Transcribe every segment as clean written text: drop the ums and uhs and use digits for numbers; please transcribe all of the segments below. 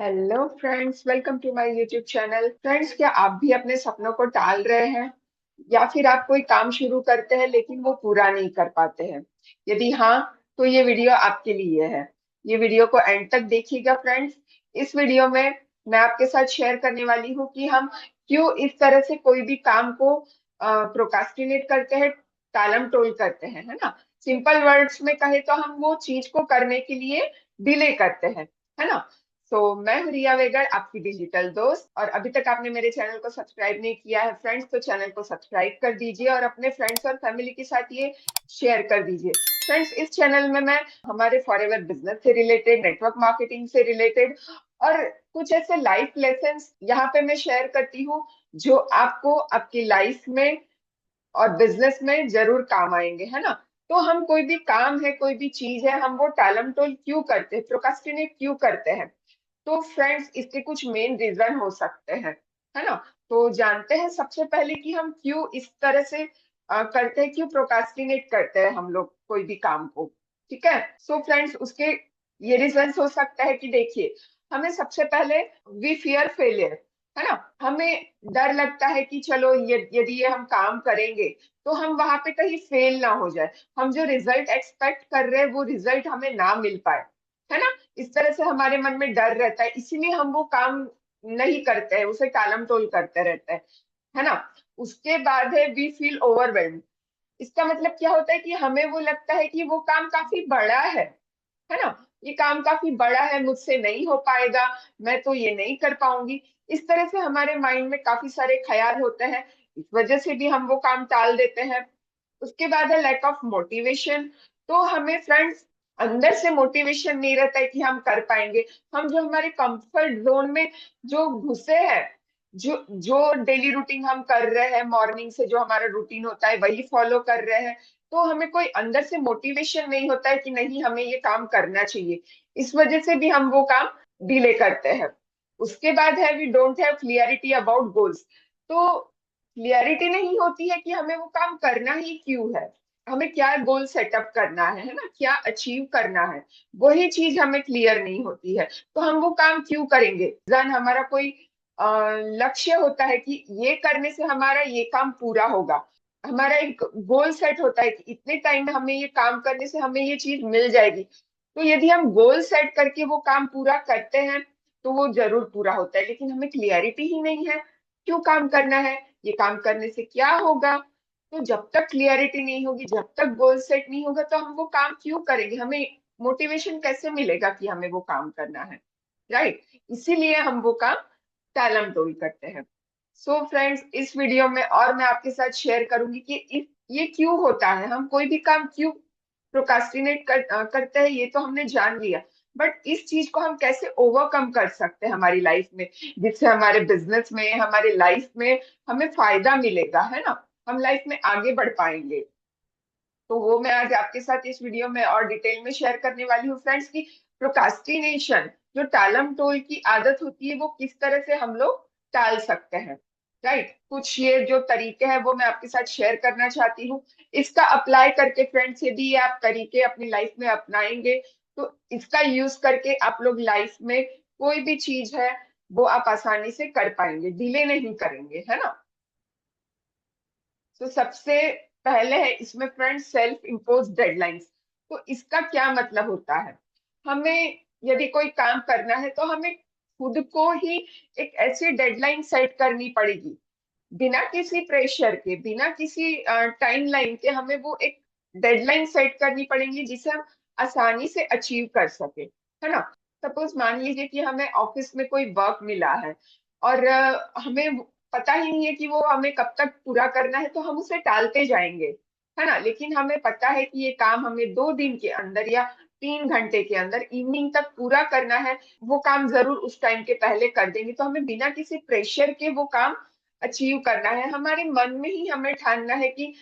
Hello friends, welcome to my YouTube channel. Friends, क्या आप भी अपने सपनों को टाल रहे हैं या फिर आप कोई काम शुरू करते हैं लेकिन वो पूरा नहीं कर पाते हैं? यदि हाँ, तो ये वीडियो आपके लिए है। ये वीडियो को एंड तक देखिएगा फ्रेंड्स। इस वीडियो में मैं आपके साथ शेयर करने वाली हूँ कि हम क्यों इस तरह से कोई भी काम को प्रोकास्टिनेट करते हैं, टालम टोल करते हैं, है ना। सिंपल वर्ड्स में कहे तो हम वो चीज को करने के लिए डिले करते हैं, है ना। तो मैं हूँ रिया वेगर, आपकी डिजिटल दोस्त। और अभी तक आपने मेरे चैनल को सब्सक्राइब नहीं किया है फ्रेंड्स, तो चैनल को सब्सक्राइब कर दीजिए और अपने फ्रेंड्स और फैमिली के साथ ये शेयर कर दीजिए। फ्रेंड्स, इस चैनल में मैं हमारे फॉरएवर बिजनेस से रिलेटेड, नेटवर्क मार्केटिंग से रिलेटेड और कुछ ऐसे लाइफ लेसन्स यहाँ पे मैं शेयर करती हूँ जो आपको आपकी लाइफ में और बिजनेस में जरूर काम आएंगे, है ना। तो हम कोई भी काम है, कोई भी चीज है, हम वो टालम टोल क्यों करते हैं, प्रोकास्टिनेट क्यों करते हैं? तो फ्रेंड्स, इसके कुछ मेन रीजन हो सकते हैं, है ना। तो जानते हैं सबसे पहले कि हम क्यों इस तरह से करते हैं, क्यों प्रोकास्टिनेट करते हैं हम लोग कोई भी काम को। ठीक है। सो फ्रेंड्स, उसके ये रीजन हो सकता है कि देखिए, हमें सबसे पहले वी फियर फेलियर, है ना। हमें डर लगता है कि चलो यदि ये हम काम करेंगे तो हम वहां पे कहीं फेल ना हो जाए, हम जो रिजल्ट एक्सपेक्ट कर रहे हैं वो रिजल्ट हमें ना मिल पाए, है ना। इस तरह से हमारे मन में डर रहता है, इसीलिए हम वो काम नहीं करते हैं, उसे टालम टोल करते रहते हैं, है ना। उसके बाद है वी फील ओवरवेल्म। इसका मतलब क्या होता है कि हमें वो लगता है कि वो काम काफी बड़ा है ना। ये काम काफी बड़ा है, मुझसे नहीं हो पाएगा, मैं तो ये नहीं कर पाऊंगी। इस तरह से हमारे माइंड में काफी सारे ख्याल होते हैं, इस वजह से भी हम वो काम टाल देते हैं। उसके बाद है लैक ऑफ मोटिवेशन। तो हमें फ्रेंड्स अंदर से मोटिवेशन नहीं रहता है कि हम कर पाएंगे। हम जो हमारे कंफर्ट जोन में जो घुसे हैं, जो जो डेली रूटीन हम कर रहे हैं, मॉर्निंग से जो हमारा रूटीन होता है वही फॉलो कर रहे हैं, तो हमें कोई अंदर से मोटिवेशन नहीं होता है कि नहीं, हमें ये काम करना चाहिए। इस वजह से भी हम वो काम डिले करते हैं। उसके बाद है we don't have clarity about goals. तो क्लियरिटी नहीं होती है कि हमें वो काम करना ही क्यों है, हमें क्या गोल सेटअप करना है ना, क्या अचीव करना है। वही चीज हमें क्लियर नहीं होती है, तो हम वो काम क्यों करेंगे। जन हमारा कोई लक्ष्य होता है कि ये करने से हमारा ये काम पूरा होगा, हमारा एक गोल सेट होता है कि इतने टाइम में हमें ये काम करने से हमें ये चीज मिल जाएगी। तो यदि हम गोल सेट करके वो काम पूरा करते हैं तो वो जरूर पूरा होता है, लेकिन हमें क्लियरिटी ही नहीं है क्यों काम करना है, ये काम करने से क्या होगा। तो जब तक क्लियरिटी नहीं होगी, जब तक गोल सेट नहीं होगा, तो हम वो काम क्यों करेंगे, हमें मोटिवेशन कैसे मिलेगा कि हमें वो काम करना है, राइट। इसीलिए हम वो काम टालम टोल करते हैं। सो फ्रेंड्स, इस वीडियो में और मैं आपके साथ शेयर करूंगी कि ये क्यों होता है, हम कोई भी काम क्यों प्रोकास्टिनेट करते हैं, ये तो हमने जान लिया। बट इस चीज को हम कैसे ओवरकम कर सकते हैं हमारी लाइफ में, जिससे हमारे बिजनेस में, हमारे लाइफ में हमें फायदा मिलेगा, है ना। हम लाइफ में आगे बढ़ पाएंगे। तो वो मैं आज आपके साथ इस वीडियो में और डिटेल में शेयर करने वाली हूँ फ्रेंड्स की प्रोकास्टिनेशन, जो टालम टोल की आदत होती है, वो किस तरह से हम लोग टाल सकते हैं, राइट। कुछ ये जो तरीके हैं वो मैं आपके साथ शेयर करना चाहती हूँ। इसका अप्लाई करके फ्रेंड्स, यदि ये आप तरीके अपनी लाइफ में अपनाएंगे तो इसका यूज करके आप लोग लाइफ में कोई भी चीज है वो आप आसानी से कर पाएंगे, डिले नहीं करेंगे, है ना। तो सबसे पहले है इसमें फ्रेंड्स सेल्फ इम्पोज डेडलाइंस। तो इसका क्या मतलब होता है, हमें यदि कोई काम करना है तो हमें खुद को ही एक ऐसी डेडलाइन सेट करनी पड़ेगी, बिना किसी प्रेशर के, बिना किसी टाइमलाइन के, हमें वो एक डेडलाइन सेट करनी पड़ेगी जिसे हम आसानी से अचीव कर सके, है ना। सपोज मान लीजिए कि हमें ऑफिस में कोई वर्क मिला है और हमें पता ही नहीं है कि वो हमें कब तक पूरा करना है, तो हम उसे टालते जाएंगे, है ना। लेकिन हमें पता है कि ये काम हमें 2 दिन के अंदर या 3 घंटे के अंदर इवनिंग तक पूरा करना है, वो काम जरूर उस टाइम के पहले कर देंगे। तो हमें बिना किसी प्रेशर के वो काम अचीव करना है, हमारे मन में ही हमें ठानना है कि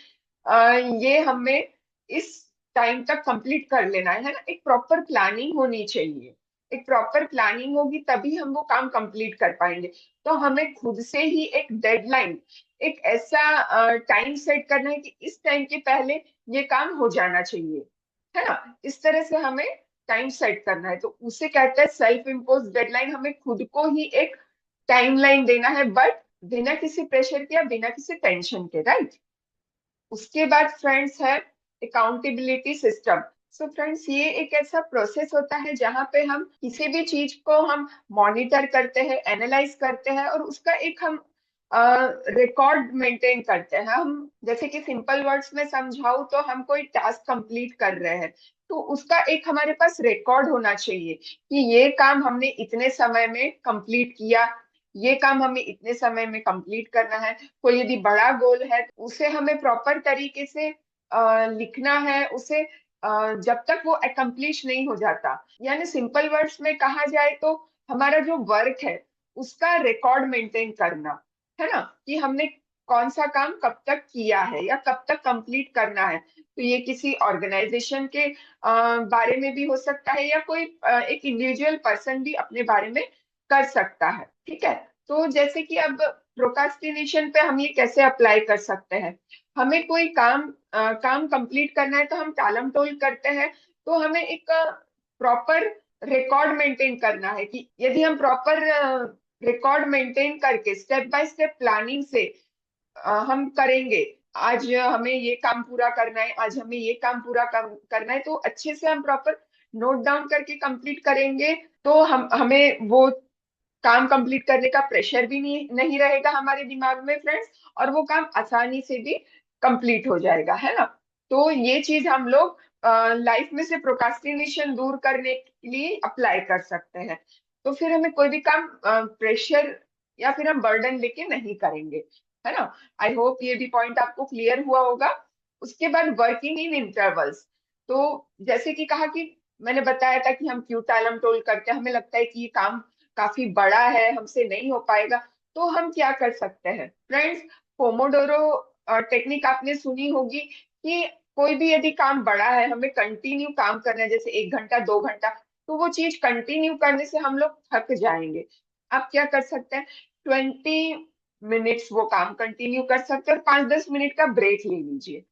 ये हमें इस टाइम तक कंप्लीट कर लेना है ना। एक प्रॉपर प्लानिंग होनी चाहिए, एक प्रॉपर प्लानिंग होगी तभी हम वो काम कंप्लीट कर पाएंगे। तो हमें खुद से ही एक डेडलाइन, एक ऐसा टाइम सेट करना है कि इस टाइम के पहले ये काम हो जाना चाहिए, है ना। इस तरह से हमें टाइम सेट करना है, तो उसे कहते हैं सेल्फ इम्पोज डेडलाइन। हमें खुद को ही एक टाइमलाइन देना है, बट बिना किसी प्रेशर के या बिना किसी टेंशन के, राइट। उसके बाद फ्रेंड्स है अकाउंटेबिलिटी सिस्टम। सो फ्रेंड्स, ये एक ऐसा प्रोसेस होता है जहाँ पे हम किसी भी चीज को हम मॉनिटर करते हैं, एनालाइज करते हैं, और उसका एक हम रिकॉर्ड मेंटेन करते हैं। हम जैसे कि सिंपल वर्ड्स में समझाऊं तो हम कोई टास्क कंप्लीट कर रहे हैं, तो उसका एक हमारे पास रिकॉर्ड होना चाहिए कि ये काम हमने इतने समय में कंप्लीट किया, ये काम हमें इतने समय में कंप्लीट करना है। कोई यदि बड़ा गोल है तो उसे हमें प्रॉपर तरीके से लिखना है, उसे जब तक वो अकम्प्लिश नहीं हो जाता, यानी सिंपल वर्ड्स में कहा जाए तो हमारा जो वर्क है उसका रिकॉर्ड मेंटेन करना, है ना, कि हमने कौन सा काम कब तक किया है या कब तक कंप्लीट करना है। तो ये किसी ऑर्गेनाइजेशन के बारे में भी हो सकता है, या कोई एक इंडिविजुअल पर्सन भी अपने बारे में कर सकता है, ठीक है। तो जैसे कि अब प्रोकास्टिनेशन पे हम ये कैसे अप्लाई कर सकते हैं। हमें कोई काम कंप्लीट करना है तो हम टालम टोल करते हैं। तो हमें एक प्रॉपर रिकॉर्ड मेंटेन करना है कि यदि हम प्रॉपर रिकॉर्ड मेंटेन करके स्टेप बाय स्टेप प्लानिंग से हम करेंगे, आज हमें ये काम पूरा करना है, आज हमें ये काम पूरा करना है, तो अच्छे से हम प्रॉपर नोट डाउन करके कंप्लीट करेंगे, तो हम हमें वो काम कंप्लीट करने का प्रेशर भी नहीं रहेगा हमारे दिमाग में फ्रेंड्स, और वो काम आसानी से भी कंप्लीट हो जाएगा, है ना। तो ये चीज हम लोग लाइफ में से प्रोकास्टिनेशन दूर करने के लिए अप्लाई कर सकते हैं। तो फिर हमें कोई भी काम प्रेशर या फिर हम बर्डन लेके नहीं करेंगे, है ना। आई होप ये भी पॉइंट आपको क्लियर हुआ होगा। उसके बाद वर्किंग इन इंटरवल्स। तो जैसे कि कहा कि मैंने बताया था कि हम क्यों टालम टोल करते हैं, हमें लगता है कि ये काम काफी बड़ा है, हमसे नहीं हो पाएगा। तो हम क्या कर सकते हैं फ्रेंड्स, पोमोडोरो टेक्निक आपने सुनी होगी कि कोई भी यदि काम बड़ा है, हमें कंटिन्यू काम करना है, जैसे 1 घंटा 2 घंटा, तो वो चीज कंटिन्यू करने से हम लोग थक जाएंगे। आप क्या कर सकते हैं, 20 मिनट्स वो काम कंटिन्यू कर सकते हैं और 5-10 मिनट का ब्रेक ले लीजिए,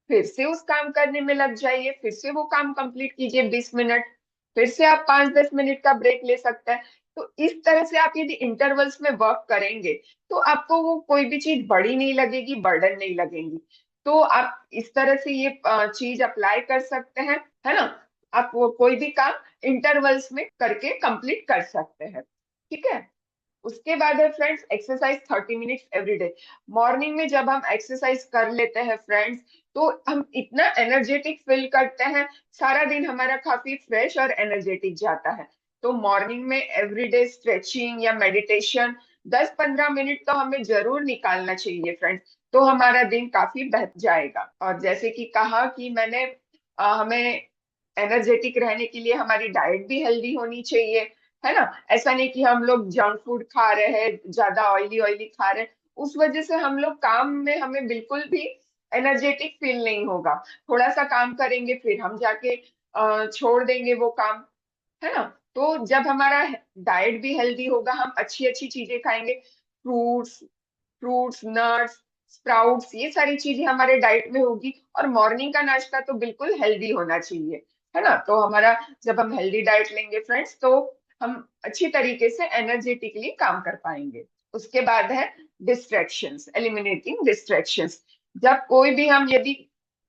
फिर से उस काम करने में लग जाइए, फिर से वो काम कंप्लीट कीजिए 20 मिनट, फिर से आप 5-10 मिनट का ब्रेक ले सकते हैं। तो इस तरह से आप यदि इंटरवल्स में वर्क करेंगे तो आपको वो कोई भी चीज बड़ी नहीं लगेगी, बर्डन नहीं लगेगी। तो आप इस तरह से ये चीज अप्लाई कर सकते हैं, है ना। आप वो कोई भी काम इंटरवल्स में करके कंप्लीट कर सकते हैं, ठीक है। उसके बाद है friends exercise 30 minutes every day. Morning में जब हम एक्सरसाइज कर लेते हैं फ्रेंड्स, तो हम इतना एनर्जेटिक फील करते हैं, सारा दिन हमारा काफी फ्रेश और एनर्जेटिक जाता है। तो मॉर्निंग में एवरीडे स्ट्रेचिंग या मेडिटेशन 10-15 मिनट तो हमें जरूर निकालना चाहिए फ्रेंड्स, तो हमारा दिन काफी बेहतर जाएगा। और जैसे कि कहा कि मैंने हमें एनर्जेटिक रहने के लिए हमारी डाइट भी हेल्दी होनी चाहिए, है ना। ऐसा नहीं कि हम लोग जंक फूड खा रहे हैं, ज्यादा ऑयली ऑयली खा रहे हैं, उस वजह से हम लोग काम में हमें बिल्कुल भी एनर्जेटिक फील नहीं होगा। थोड़ा सा काम करेंगे फिर हम जाके छोड़ देंगे वो काम, है ना। तो जब हमारा डाइट भी हेल्दी होगा, हम अच्छी अच्छी चीजें खाएंगे, फ्रूट्स फ्रूट्स नट्स स्प्राउट्स, ये सारी चीजें हमारे डाइट में होगी, और मॉर्निंग का नाश्ता तो बिल्कुल हेल्दी होना चाहिए, है ना। तो हमारा जब हम हेल्दी डाइट लेंगे फ्रेंड्स, तो हम अच्छी तरीके से एनर्जेटिकली काम कर पाएंगे। उसके बाद है डिस्ट्रैक्शंस, एलिमिनेटिंग डिस्ट्रैक्शंस। जब कोई भी हम यदि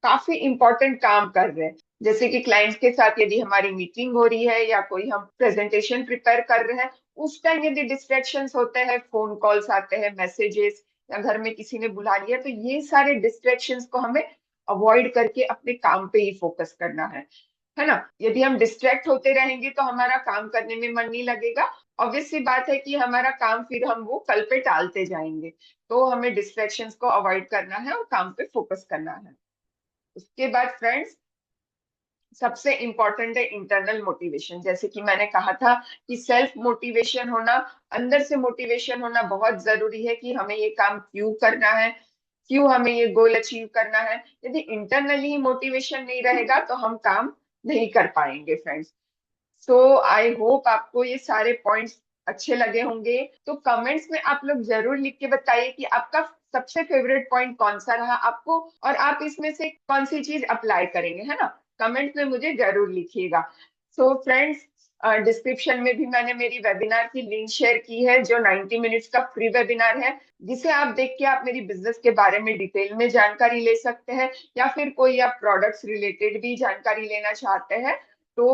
काफी इंपॉर्टेंट काम कर रहे हैं, जैसे कि क्लाइंट्स के साथ यदि हमारी मीटिंग हो रही है या कोई हम प्रेजेंटेशन प्रिपेयर कर रहे हैं, उस टाइम यदि डिस्ट्रैक्शंस होते हैं, फोन कॉल्स आते हैं, मैसेजेस, या घर में किसी ने बुला लिया, तो ये सारे डिस्ट्रैक्शंस को हमें अवॉइड करके अपने काम पे ही फोकस करना है ना। यदि हम डिस्ट्रैक्ट होते रहेंगे तो हमारा काम करने में मन नहीं लगेगा। ऑब्वियस सी बात है कि हमारा काम फिर हम वो कल पे टालते जाएंगे। तो हमें डिस्ट्रैक्शंस को अवॉइड करना है और काम पे फोकस करना है। उसके बाद फ्रेंड्स, सबसे इंपॉर्टेंट है इंटरनल मोटिवेशन। जैसे कि मैंने कहा था कि सेल्फ मोटिवेशन होना, अंदर से मोटिवेशन होना बहुत जरूरी है कि हमें ये काम क्यों करना है, क्यों हमें ये गोल अचीव करना है। यदि इंटरनली मोटिवेशन नहीं रहेगा तो हम काम नहीं कर पाएंगे फ्रेंड्स। सो आई होप आपको ये सारे पॉइंट्स अच्छे लगे होंगे। तो कमेंट्स में आप लोग जरूर लिख के बताइए कि आपका सबसे फेवरेट पॉइंट कौन सा रहा आपको, और आप इसमें से कौन सी चीज अप्लाई करेंगे, है ना। कमेंट्स में मुझे जरूर लिखिएगा। सो फ्रेंड्स, डिस्क्रिप्शन में भी मैंने मेरी वेबिनार की लिंक शेयर की है, जो 90 मिनट्स का फ्री वेबिनार है, जिसे आप देख के आप मेरी बिजनेस के बारे में डिटेल में जानकारी ले सकते हैं, या फिर कोई आप प्रोडक्ट्स रिलेटेड भी जानकारी लेना चाहते हैं तो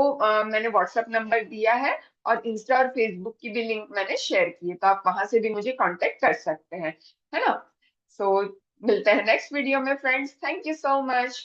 मैंने व्हाट्सएप नंबर दिया है, और इंस्टा और फेसबुक की भी लिंक मैंने शेयर की है, तो आप वहां से भी मुझे कांटेक्ट कर सकते हैं, है ना। सो मिलते हैं नेक्स्ट वीडियो में friends, thank you so much.